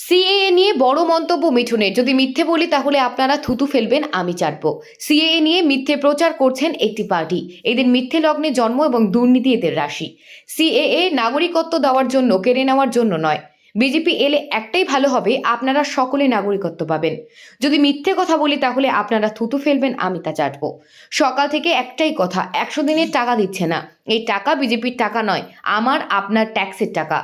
CAA নিয়ে বড় মন্তব্য মিঠুনের। যদি মিথ্যে বলি তাহলে আপনারা থুতু ফেলবেন, আমি চাটবো। সিএএ নিয়ে মিথ্যে প্রচার করছেন একটি পার্টি। এদের মিথ্যে লগ্নে জন্ম এবং দুর্নীতি এদের রাশি। সিএএ নাগরিকত্ব দেওয়ার জন্য, কেড়ে নেওয়ার জন্য নয়। বিজেপি এলে একটাই ভালো হবে, আপনারা সকলে নাগরিকত্ব পাবেন। যদি মিথ্যে কথা বলি তাহলে আপনারা থুতু ফেলবেন, আমি তা চাটবো। সকাল থেকে একটাই কথা, 100 দিনের টাকা দিচ্ছে না। এই টাকা বিজেপির টাকা নয়, আমার আপনার ট্যাক্সের টাকা।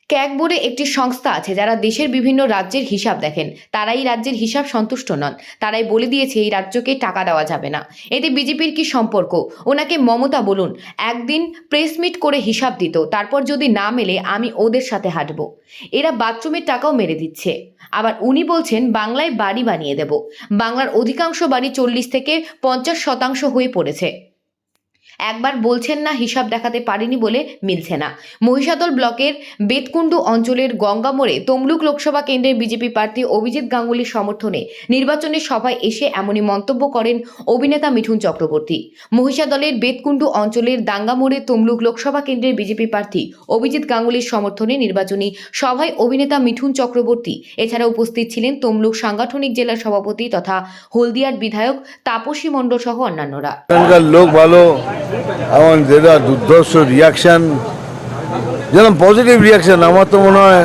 ক্যাগ বলে একটি সংস্থা আছে যারা দেশের বিভিন্ন রাজ্যের হিসাব দেখেন। তারাই রাজ্যের হিসাব সন্তুষ্ট নন। তারাই বলে দিয়েছে এই রাজ্যকে টাকা দেওয়া যাবে না। এতে বিজেপির কি সম্পর্ক? ওনাকে মমতা বলুন, একদিন প্রেস মিট করে হিসাব দিত, তারপর যদি না মেলে আমি ওদের সাথে হাঁটবো। এরা বাথরুমের টাকাও মেরে দিচ্ছে। আবার উনি বলছেন বাংলায় বাড়ি বানিয়ে দেব। বাংলার অধিকাংশ বাড়ি 40 থেকে 50% হয়ে পড়েছে। একবার বলছেন না হিসাব দেখাতে পারেনি বলে মিলছে না। মহিষাদল ব্লকের বেতকুণ্ডু অঞ্চলের গঙ্গামোড়ে তমলুক লোকসভা কেন্দ্রের বিজেপি প্রার্থী অভিজিৎ গাঙ্গুলির সমর্থনে নির্বাচনী সভায় এসে এমনই মন্তব্য করেন অভিনেতা মিঠুন চক্রবর্তী। মহিষাদলের বেতকুণ্ডু অঞ্চলের দাঙ্গামোড়ে তমলুক লোকসভা কেন্দ্রের বিজেপি প্রার্থী অভিজিৎ গাঙ্গুলির সমর্থনে নির্বাচনী সভায় অভিনেতা মিঠুন চক্রবর্তী এছাড়া উপস্থিত ছিলেন তমলুক সাংগঠনিক জেলা সভাপতি তথা হলদিয়ার বিধায়ক তাপসী মণ্ডল সহ অন্যান্যরা। লোক ভালো এবং যেটা দুর্ধর্ষ রিয়াকশান, যেরকম পজিটিভ রিয়াকশান, আমার তো মনে হয়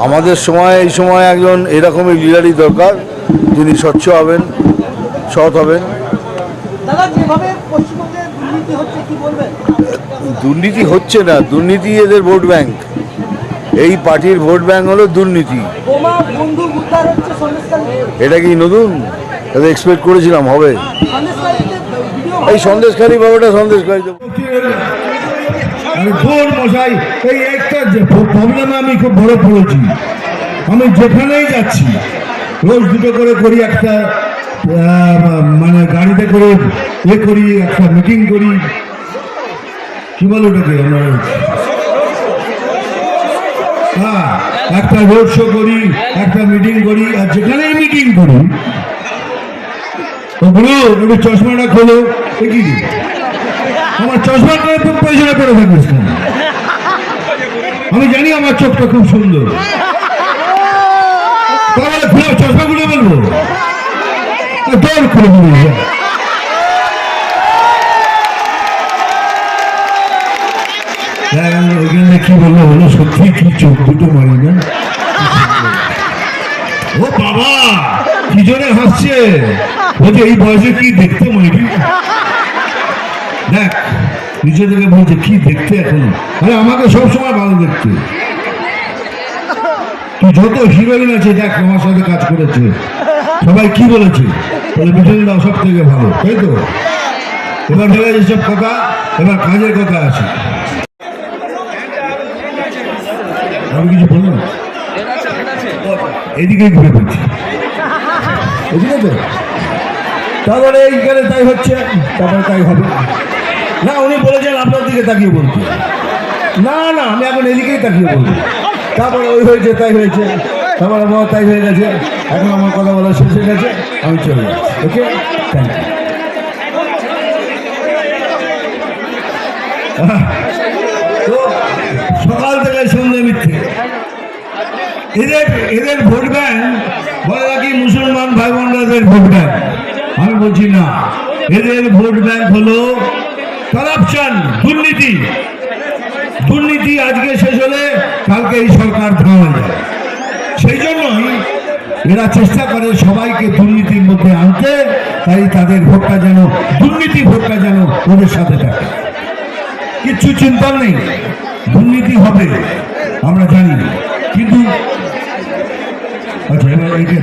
আমাদের সময় এই সময় একজন এরকমই লিডারই দরকার, যিনি স্বচ্ছ হবেন, সৎ হবেন। দুর্নীতি হচ্ছে না, দুর্নীতি এদের ভোট ব্যাংক। এই পার্টির ভোট ব্যাংক হলো দুর্নীতি। এটা কি নতুন? এটা এক্সপেক্ট করেছিলাম হবে। এই সন্দেশখালী বাবাটা সন্দেশখালী মশাই, এই একটা প্রবলেমে আমি খুব বড় পড়েছি। আমি যেখানেই যাচ্ছি রোজ দুটো করে করি, একটা মানে গাড়িতে করে করি, একটা মিটিং করি, কি বলো ওটাকে আমরা, হ্যাঁ, একটা রোড শো করি, একটা মিটিং করি। আর যেখানেই মিটিং করি ওগুলো একটু চশমাটা খোলো, কি আমার চশমাটা খুব পেছনে করে থাকিস না। আমি জানি আমার চোখটা খুব সুন্দর, তাহলে খুলে চশমা খুলে বলবো, দৌড় খুলে বলি। ওইখানে কি বললো হলো, সত্যি কি চোখ দুটো মারি না? ও বাবা কি জোরে হাসছে, বলছে এই বয়সে কি দেখতে মারি। দেখ নিচে থেকে বলছে কি দেখতে এখনো, আরে আমাকে সবসময় ভালো দেখতে। তুই যত হিরোইন আছে দেখ আমার সাথে কাজ করেছে, সবাই কি বলেছে, বলে মিঠুনদা সব থেকে ভালো, তাই তো? এবার হয়ে গেছে সব কথা, এবার কাজের কথা আছে। আমি কিছু বলবো না, এদিকে ঘুরে বলছি, এদিকে তো তারপরে এইখানে তাই হচ্ছে, তারপরে তাই হবে না। উনি বলেছেন আপনার দিকে তাকিয়ে বলতে, না না আমি এখন এদিকেই তাকিয়ে বলবো। তারপরে ওই হয়েছে তাই হয়েছে, তারপরে আমার তাই হয়ে গেছে, এখন আমার কথা বলা শেষ হয়ে গেছে, আমি চলে যাচ্ছি। ওকে, থ্যাংক ইউ। তো সকাল থেকে সন্ধ্যে মিথ্যে, এদের ভোট ব্যাংক বলে নাকি মুসলমান ভাই বোনদের ভোট ব্যাংক। আমি বলছি না, এদের ভোট ব্যাংক হলো কারাপশন, দুর্নীতি। দুর্নীতি আজকে শেষ হলে কালকে এই সরকার ভাঙা যায়। সেই জন্যই এরা চেষ্টা করে সবাইকে দুর্নীতির মধ্যে আনতে, তাই তাদের ভোটটা যেন দুর্নীতি, ভোটটা যেন ওদের সাথে থাকে। কিচ্ছু চিন্তা নেই, দুর্নীতি হবে আমরা জানি, কিন্তু আচ্ছা এবার এইটা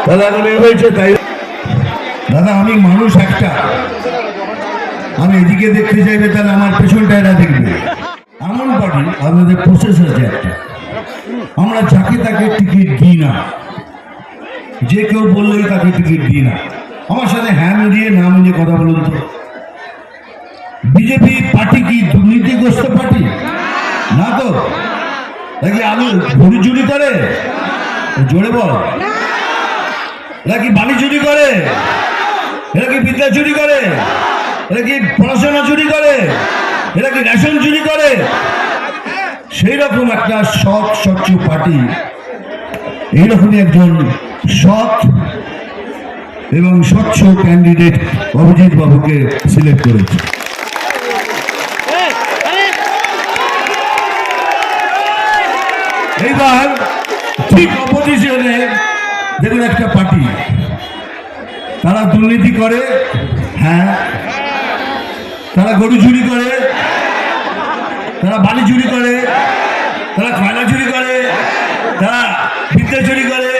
দাদা বলে হয়েছে তাই। দাদা আমি মানুষ একটা, আমি এদিকে দেখতে চাইবে তাহলে আমার পেছনটা এরা দেখবে। এমন পার্টি আমাদের প্রসেস আছে একটা, আমরা যাকে তাকে টিকিট দিই না, যে কেউ বললেই তাকে টিকিট দিই না। আমার সাথে হ্যাঁ মিলিয়ে না মিলিয়ে কথা বলুন তো, বিজেপি পার্টি কি দুর্নীতিগ্রস্ত পার্টি না তো? নাকি আলু ভুড়ি চুরি করে? জোরে বল। এরা কি বালি চুরি করে? এরা কি বিদ্যা চুরি করে? এরা কি পড়াশোনা চুরি করে? এরা কি রেশন চুরি করে? সেই রকম একটা সৎ স্বচ্ছ পার্টি এইরকমই একজন সৎ এবং স্বচ্ছ ক্যান্ডিডেট অভিজিৎ বাবুকে সিলেক্ট করেছে। এইবার ঠিক অপোজিশনে দেখুন একটা পার্টি, তারা দুর্নীতি করে, হ্যাঁ, তারা গরু চুরি করে, তারা বালি চুরি করে, তারা কয়লা চুরি করে, তারা বিদ্যা চুরি করে,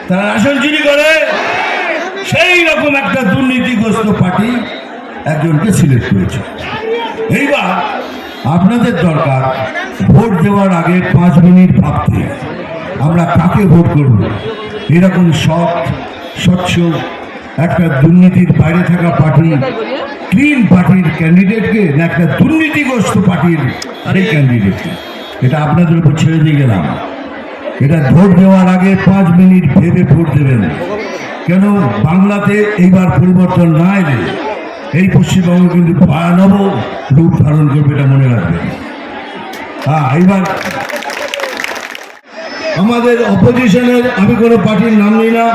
তারা রেশন চুরি করে। সেই রকম একটা দুর্নীতিগ্রস্ত পার্টি একজনকে সিলেক্ট করেছে। এইবার আপনাদের দরকার ভোট দেওয়ার আগে 5 মিনিট ভাবতে আমরা কাকে ভোট করব। এরকম সৎ স্বচ্ছ একটা দুর্নীতির বাইরে থাকা পার্টি, ক্লিন পার্টির ক্যান্ডিডেটকে, না একটা দুর্নীতিগ্রস্ত পার্টির সেই ক্যান্ডিডেটকে? এটা আপনাদের উপর ছেড়ে দিয়ে গেলাম। এটা ভোট দেওয়ার আগে 5 মিনিট ভেবে ভোট দেবেন। কেন বাংলাতে এইবার পরিবর্তন না এলে এই পশ্চিমবঙ্গ কিন্তু ভয়ানক রূপ ধারণ করবে, এটা মনে রাখবেন। হ্যাঁ, এইবার আমাদের অপোজিশনের, আমি কোনো পার্টির নাম নিই না,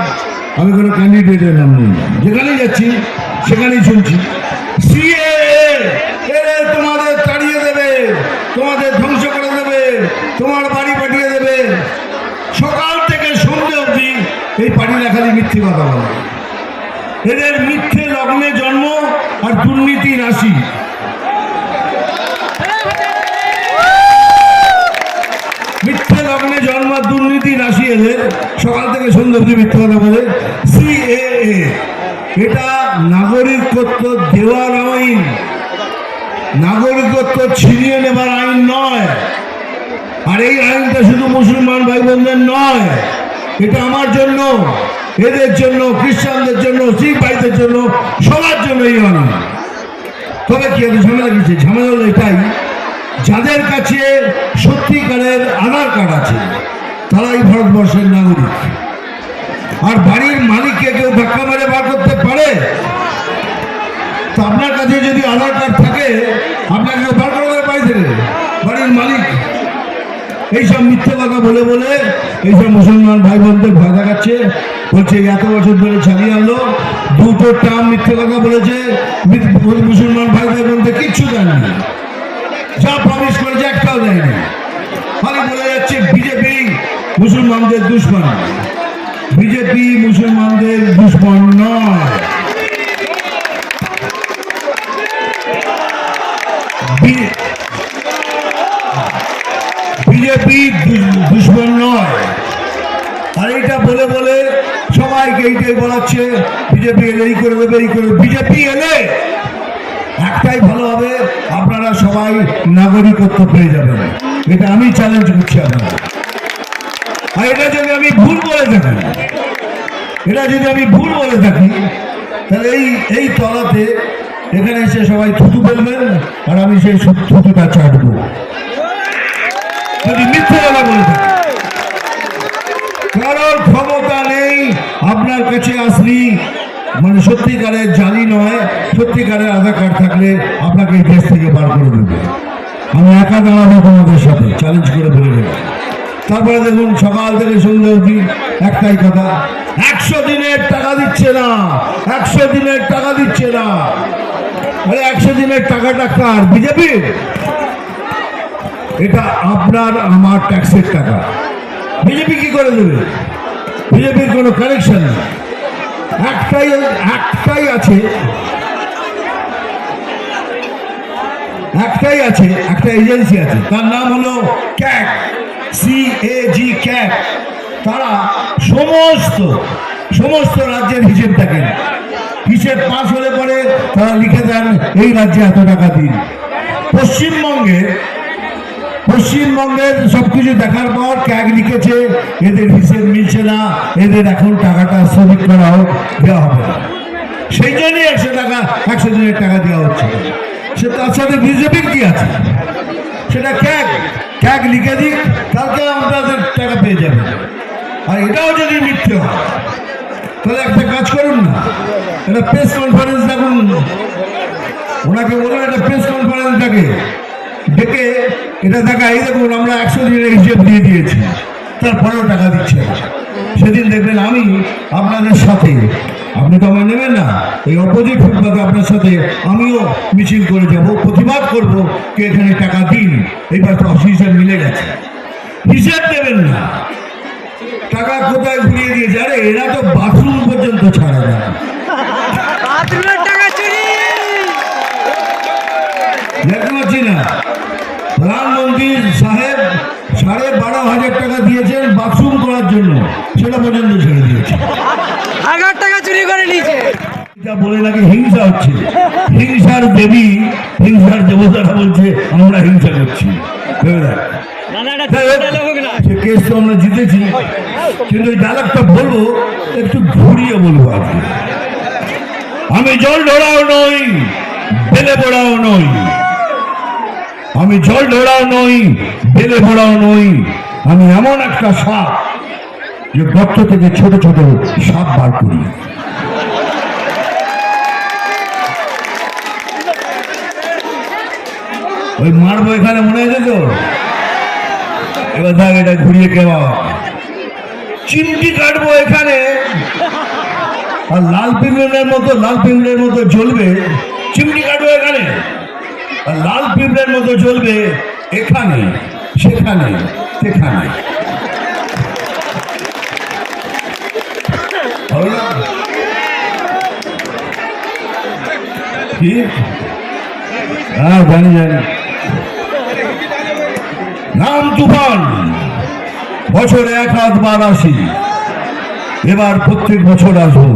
আমি কোনো ক্যান্ডিডেটের নাম নিই না, যেখানেই যাচ্ছি সেখানেই শুনছি সিএএ তোমাদের তাড়িয়ে দেবে, তোমাদের ধ্বংস করে দেবে, তোমার বাড়ি পাঠিয়ে দেবে। সকাল থেকে সন্ধ্যে অবধি এই পার্টিরা খালি মিথ্যে কথা বলে। এদের মিথ্যে লগ্নে জন্ম আর দুর্নীতি রাশি। মিথ্যে লগ্নে জন্ম আর দুর্নীতি রাশি এদের, সকাল থেকে সন্ধ্যে অবধি মিথ্যে কথা বলে। সিএএ এটা নাগরিকত্ব দেওয়ার আইন, নাগরিকত্ব ছিনিয়ে নেবার আইন নয়। আর এই আইনটা শুধু মুসলমান ভাই বোনদের নয়, এটা আমার জন্য, এদের জন্য, খ্রিস্টানদের জন্য, শিখ ভাইদের জন্য, সবার জন্য এই আইন। তবে কি এত ঝামেলা কিছু? ঝামেলা হলো এটাই, যাদের কাছে সত্যিকারের আধার কার্ড আছে তারাই ভারতবর্ষের নাগরিক। আর বাড়ির মালিককে কেউ ধাক্কা মেরে বার করতে পারে? তো আপনার কাছে যদি আধার কার্ড থাকে, আপনাকে বার করে দেবে বাড়ি থেকে বাড়ির মালিক। এইসব মিথ্যে কথা বলে বলে এইসব মুসলমান ভাই বোনদের ভয় দেখাচ্ছে। বলছে এত বছর ধরে চালিয়ে আনলো, 2টো টার্ম মিথ্যে কথা বলেছে, মুসলমান ভাই বোনদের কিচ্ছু দেয়নি, যা প্রমিস করেছে একটাও দেয়নি। খালি বলে যাচ্ছে বিজেপি মুসলমানদের দুশ্মন। বিজেপি মুসলমানদের দুশ্মন নয়। বিজেপি দুশ্মন নয়। আর এইটা বলে বলে সবাইকে এইটাই বলাচ্ছে বিজেপি এলে এই করে দেবে, এই করে। বিজেপি এলে একটাই ভালো হবে, আপনারা সবাই নাগরিকত্ব পেয়ে যাবেন। এটা আমি চ্যালেঞ্জ করছি আপনারা। আর এটা যদি আমি ভুল বলে থাকি, তাহলে এই তলাতে এখানে এসে সবাই থুতু ফেলবেন, আর আমি সেই থুতুটা চাটবো যদি মিথ্যে কথা বলে থাকি। কারোর ক্ষমতা নেই আপনার কাছে আসলি, মানে সত্যিকারের জালি নয়, সত্যিকারের আধার কার্ড থাকলে আপনাকে এই দেশ থেকে বার করে দেবে। আমি একা দাঁড়াবো তোমাদের সাথে, চ্যালেঞ্জ করে বলে দেবো। তারপরে দেখুন সকাল থেকে সন্ধ্যা অবধি একটাই কথা, 100 দিনের টাকা দিচ্ছে না, 100 দিনের টাকা দিচ্ছে না। আরে 100 দিনের টাকাটা কার? বিজেপির? এটা আপনার আমার ট্যাক্সের টাকা। বিজেপি কি করে দেবে? বিজেপির কোনো কানেকশন নেই। একটাই আছে, একটা এজেন্সি আছে, তার নাম হলো ক্যাগ, CAG ক্যাগ। তারা সমস্ত রাজ্যের হিসেব দেখেন। হিসেব পাস হলে পরে তারা লিখে দেন এই রাজ্যে এত টাকা দিন। পশ্চিমবঙ্গের সবকিছু দেখার পর ক্যাগ লিখেছে এদের হিসেব মিলছে না, এদের এখন টাকাটা স্থগিত করা হোক, দেওয়া হবে না। সেই জন্যই 100 দিনের টাকা দেওয়া হচ্ছে। সে তার সাথে বিজেপির কি আছে? সেটা ক্যাগ লিখে দিক, কালকে আমাদের টাকা পেয়ে যাবে। আর এটাও যদি মিথ্যে হয় তাহলে একটা কাজ করুন না, একটা প্রেস কনফারেন্স রাখুন, ওনাকে বলুন একটা প্রেস কনফারেন্স ডেকে এটা দেখা, এই দেখুন আমরা 100 দিনের হিসেব দিয়ে দিয়েছি, তারপরেও টাকা দিচ্ছে না। সেদিন দেখবেন আমি আপনাদের সাথে, আপনি তো আমায় নেবেন না, এই অপোজিট ফুটপাতে আপনার সাথে আমিও মিছিল করে যাব, প্রতিবাদ করব কে এখানে টাকা দিন। এইবার তো হিসেব মিলে গেছে, হিসেব দেবেন না, টাকা কোথায় ঘুরিয়ে দিয়েছে। আরে এরা তো বাথরুম পর্যন্ত ছাড়ে না। দেখতে পাচ্ছি না প্রধানমন্ত্রী সাহেব 12,500 টাকা দিয়েছেন বাথরুম করার জন্য, সেটা পর্যন্ত ছেড়ে দিয়েছে। 1,000 টাকা চুরি করে নিয়েছে। যা বলে নাকি হিংসা হচ্ছে, হিংসার দেবী, হিংসার দেবতারা বলছে আমরা হিংসা করছি। সে কেস তো আমরা জিতেছি, কিন্তু এই ডায়লগটা বলবো একটু ঘুরিয়ে বলবো আজকে। আমি জল ঢোড়াও নই, বেলে পড়াও নই, আমি জল ঢোড়াও নই, বেলে পড়াও নই, আমি এমন একটা সাপ যে গর্ত থেকে ছোট ছোট সাপ বার করি। ওই মারবো এখানে মনে হয়েছে তো, এবার দেখ এটা ঘুরিয়ে কেমন চিমটি কাটবো এখানে, আর লাল পিঁপড়ের মতো জ্বলবে। চিমটি কাটবো এখানে, আর লাল পিঁপড়ের মতো জ্বলবে এখানে, সেখানে, সেখানে। কি? হ্যাঁ জানি। নাম তুফান, বছরে 1 বার আসি, এবার প্রত্যেক বছর আসবো,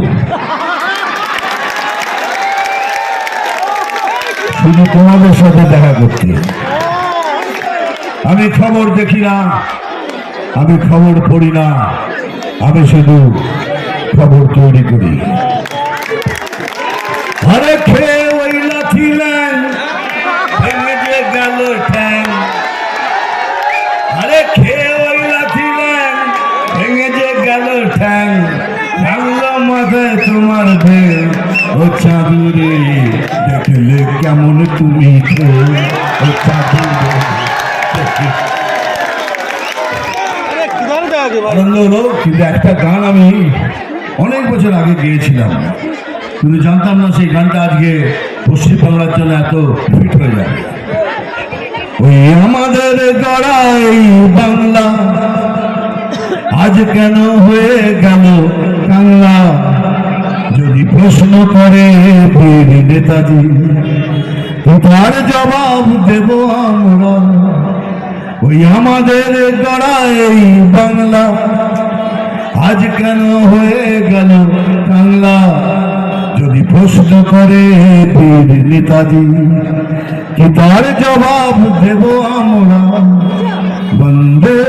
শুধু তোমাদের সাথে দেখা করতে। আমি খবর দেখি না, আমি খবর পড়ি না, আমি শুধু খবর তৈরি করি। আরে খেয়ে ওই লাথি ল্যাং, ভেঙে যে গেল ঠ্যাং। আরে খেয়ে ওই লাথি ল্যাং, ভেঙে যে গেল ঠ্যাং। ভাঙলো মাথায় তোমার ভেল, ও চাঁদুরে দেখলে কেমন তুমি ও চাঁদুরে। আনন্দ হলো, কিন্তু একটা গান আমি অনেক বছর আগে গিয়েছিলাম, কিন্তু জানতাম না সেই গানটা আজকে পশ্চিমবাংলার জন্য এত ফিট হয়ে যাবে। ওই আমাদের গড়াই বাংলা আজ কেন হয়ে গেল কাংলা, যদি প্রশ্ন করে বীর নেতাজি তার জবাব দেব আমরা। ওই আমাদের গড়াই বাংলা আজ কেন হয়ে গেল কাংলা, যদি প্রশ্ন করে বীর নেতাজি তার জবাব দেব আমরা। বন্দে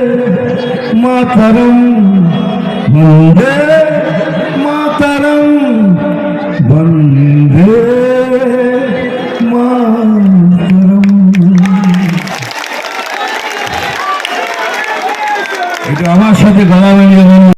মাতরম, বন্দে